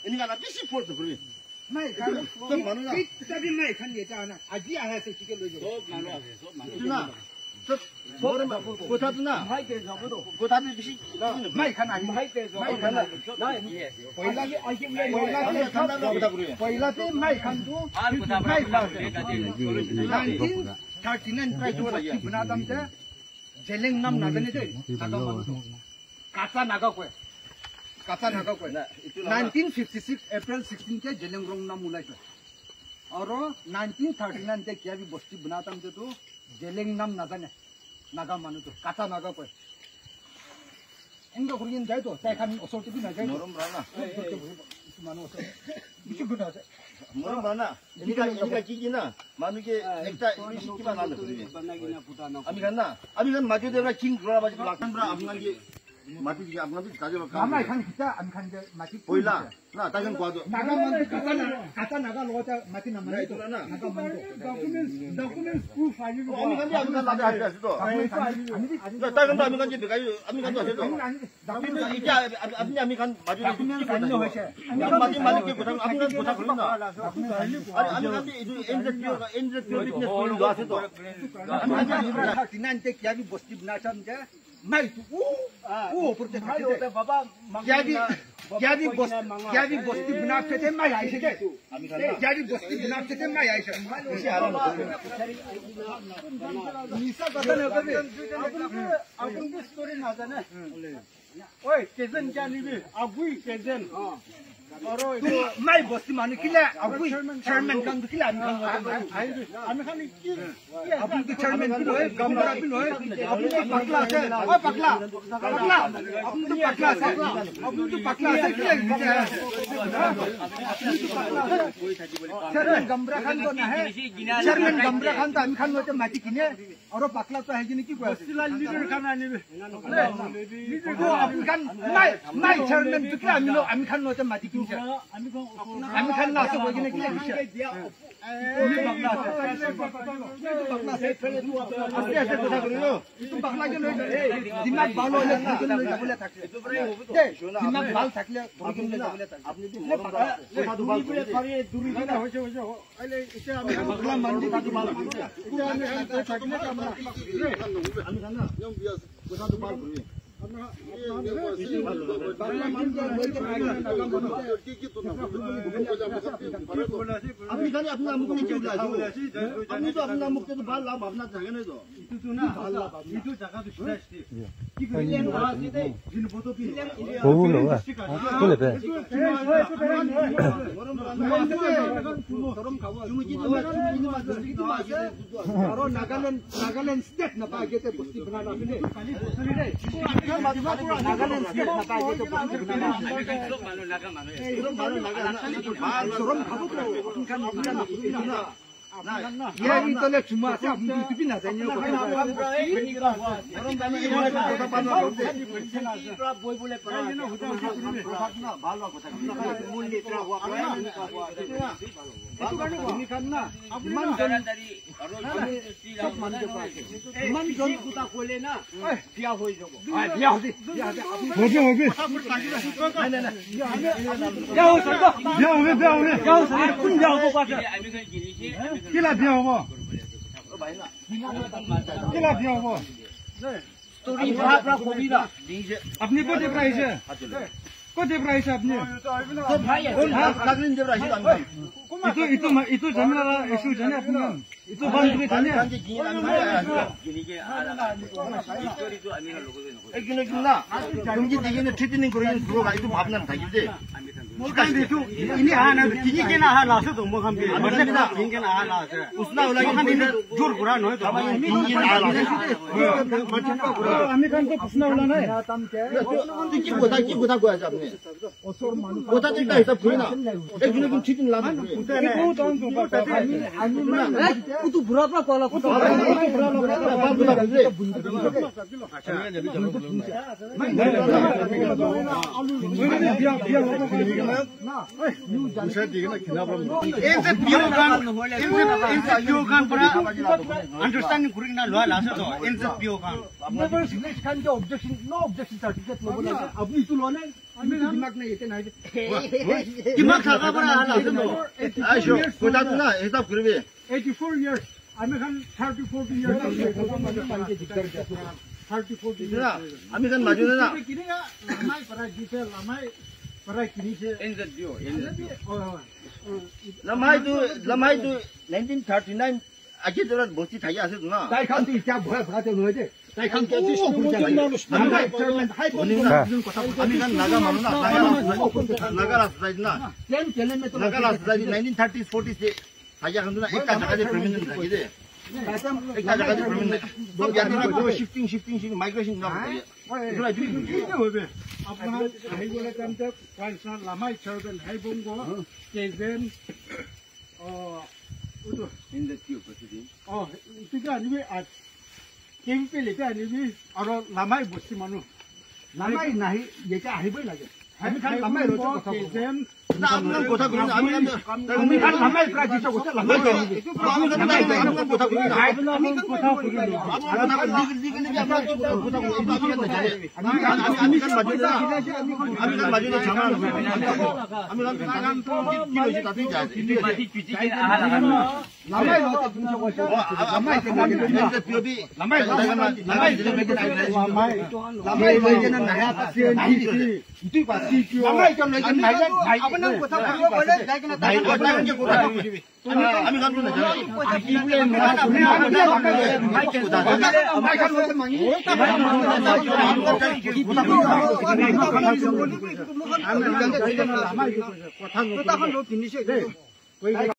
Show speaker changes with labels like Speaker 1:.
Speaker 1: ini kan habis sih foto beri.
Speaker 2: Mai kan, tapi mai kan dia jangan. Aji ada sekitar lojo.
Speaker 1: Tuna, kota tuna. Kota tu bisi.
Speaker 2: Mai kan aji. Mai kan. पहिला चाहिँ माइ खान्छु माइ खान्छु 1939 price बस्ती बनादम चाहिँ जेलेङ नाम नजाने चाहिँ काचा नागा कोइ 1956 अप्रैल 16 चाहिँ जेलेङ रङ नाम उलाइछ और 1939 चाहिँ क्या भी बस्ती बनादम चाहिँ तो जेलेङ नाम नजाने नागा मानु तो काचा नागा कोइ इनका कुरियन जाए तो चाहे खान असोट भी ना जाए
Speaker 1: Morom rana.
Speaker 2: मानो असोट itu guna aja.
Speaker 1: Morom rana. Ini kan gigi na. Manu ke ekta isi kiba nala beri. Ami kan maju deh king keluar baju belakang bra. Ami kan ke mati juga. Ami kan tu kaje belakang.
Speaker 2: Kami kan kita, ami kan je mati.
Speaker 1: Poila. Nah, takkan kuat tu.
Speaker 2: Naga mandu kata naga logo ta mati nama itu. Naga mandu. Document proof aja.
Speaker 1: Ami kan lada ada situ. Takkan tu ami kan je bekai. Ami kan tu ada tu. Tapi ija ami kan maju deh. Mati malik ke kota. Ami kan kota kelima. Ami kan itu ended pure business pun luas itu.
Speaker 2: Ami kan nanti क्या भी बस्ती बनाचा मुझे मैं प्रत्येक क्या भी बस्ती बनाते थे मैं आई से क्या भी बस्ती बनाते थे मैं आई से निशा कथा नहीं कभी अपन की स्टोरी ना जाने ओए केजन क्या नहीं भी अबुई केजन और मैं बस्ती माने किला अबुई चेयरमैन kan किला আমি খালি কি আপনি কি চেয়ারম্যান কি হয় গমরা কি হয় আপনি তো পাকলা আছে ও পাকলা আপনি তো পাকলা আছে আপনি তো পাকলা আছে কি চেয়ারম্যান গমরা খান তো না है চেয়ারম্যাन গমরা খান তো আমি খান তো মাটি কিনে और पाकला तो है कि कोई बस्तीला लीडर खान आने लीडर को আপনি খান নাই চেয়ারম্যান তো আমি খান তো মাটি কিনছে আমি খান না তো বগিনে কি লিখছে আপনি ऐसे কথা করিও তুমি পাকলা কে লই দিমাগ ভালো হলে বলে থাকে দিমাগ ভালো থাকলে বগিনে বলে থাকে আপনি তো কথা দুবার করে দূরি দিনা হইছে আইলে এটা আমি পাকলা মান্ডি কাটি ভালো এটা আমি থাকলে আমি খান না নিয়ম বিয়া কথা দুবার করি আপনি খালি আপনার মুখ নিচে উঠে আপনি তো আপনার মুখে তো ভাল লাভ আপনার জায়গা নেই তো না ভাল লাভ ইটু জায়গা তো শুনে আসছে কি কইলেন ওয়াসিতে জিন ফটো কি বহু লোক বলে বে और नागालैंड स्टेट ना पाए थे बस्ती बनाना ने नागालैंड स्टेट ना पाए थे बस्ती बनाना ये तो ले चुमा से अपनी यूट्यूब ना जाने को बोल बोले पर भालो কথা मूल लेत्रा हुआ ini karena man jon kuta kole na biya hoi jabo biya hobi biya ho sako kun biya ho pa kila biya ho kila biya ho story pra kobi da apni ko de price hai को दे price आपने तो भाई कागलिन दे price itu जमीनला issue जाने अपने itu बंद भी जाने एक किलो ना तुम जी देखिए ना ट्रीटमेंट करो ग्रो itu भावना था ये bukan itu ini hana gini kena hana se to mo kan bi मतलब ना gini kena hana se उसना वाला ini जोर बुरा न हो तो gini hana আমি kan को उसना वाला नहीं तम के की बोता को আছে আপনি ওসর মানুষ কথা চিন্তা হিসাব করি না এক দিনে কোন ঠিকই লাভ কত তখন তো আমি কত বুড়া পা কলা কত বুড়া লোক বাপ বুড়া বুঝে আচ্ছা না ওই নিউ
Speaker 1: মুসা দিকে না কিনা বড়
Speaker 2: এই যে বিয়োগান এই যে বিয়োগান পরা আন্ডারস্ট্যান্ডিং করি না লয়া লাসে তো এই যে বিয়োগান নেভার সিলেক্ট খান যে অবজেকশন নো অবজেকশন সার্টিফিকেট লবো না আপনি তো লনে আমি দিমাগ নাই এতে নাই দিমাগ থাকা পরা লাসে তো
Speaker 1: আইসো কোটা না হিসাব করবে
Speaker 2: 84 years আমি খান 30 40 years 30 40 years
Speaker 1: আমি খান মাজুনে না
Speaker 2: কিনিগা লামাই পরা দিতে লামাই পরা কিনিছে এনজেডিও
Speaker 1: লামাই তো 1939 আজকে তোরা বস্তি থাকি আছে না
Speaker 2: তাই খান তুই যা ভয় ভাতে নয় দে তাই খান কে দিস
Speaker 1: আমি খান নাগা মানুষ না নাগা রাস্তায় না
Speaker 2: কেন কেন মে তো
Speaker 1: নাগা রাস্তায় 1930s 40s से থাকি এখন না একটা জায়গায় পার্মানেন্ট থাকি দে একটা জায়গায় পার্মানেন্ট সব জায়গায় না শিফটিং মাইগ্রেশন না এগুলা কি
Speaker 2: হবে আপনার হাইওয়ে কামতে পয়সা লামাই ছাড়বেন হাইবঙ্গ কেজেন উটো
Speaker 1: ইন্ডাস্ট্রি উপস্থিতি
Speaker 2: ইতিকা নিবি আর কেম্পে লেকে নিবি আর লামাই বস্তি মানুষ লামাই নাহি যেটা আহিবই লাগে আমি খান লামাই রোজ কথা কেজেন
Speaker 1: না আপনার কথা বলুন
Speaker 2: আমি খান লামাই প্রায় দিছ কথা লামাই
Speaker 1: আপনার কথা বলুন
Speaker 2: আমি কথা বলি
Speaker 1: আমি খান মাজুনে ছামা আমি খান তো কি হইছে তাতেই যায়
Speaker 2: লামাই রোজ দিছ কথা লামাই
Speaker 1: পিওবি
Speaker 2: লামাই লইজেন নায়া পাছে নিছি দুই পাছি কিও লামাই কেন লইজেন আপনার কথা বলে যাই কিনা
Speaker 1: আমি খান তো না
Speaker 2: কথা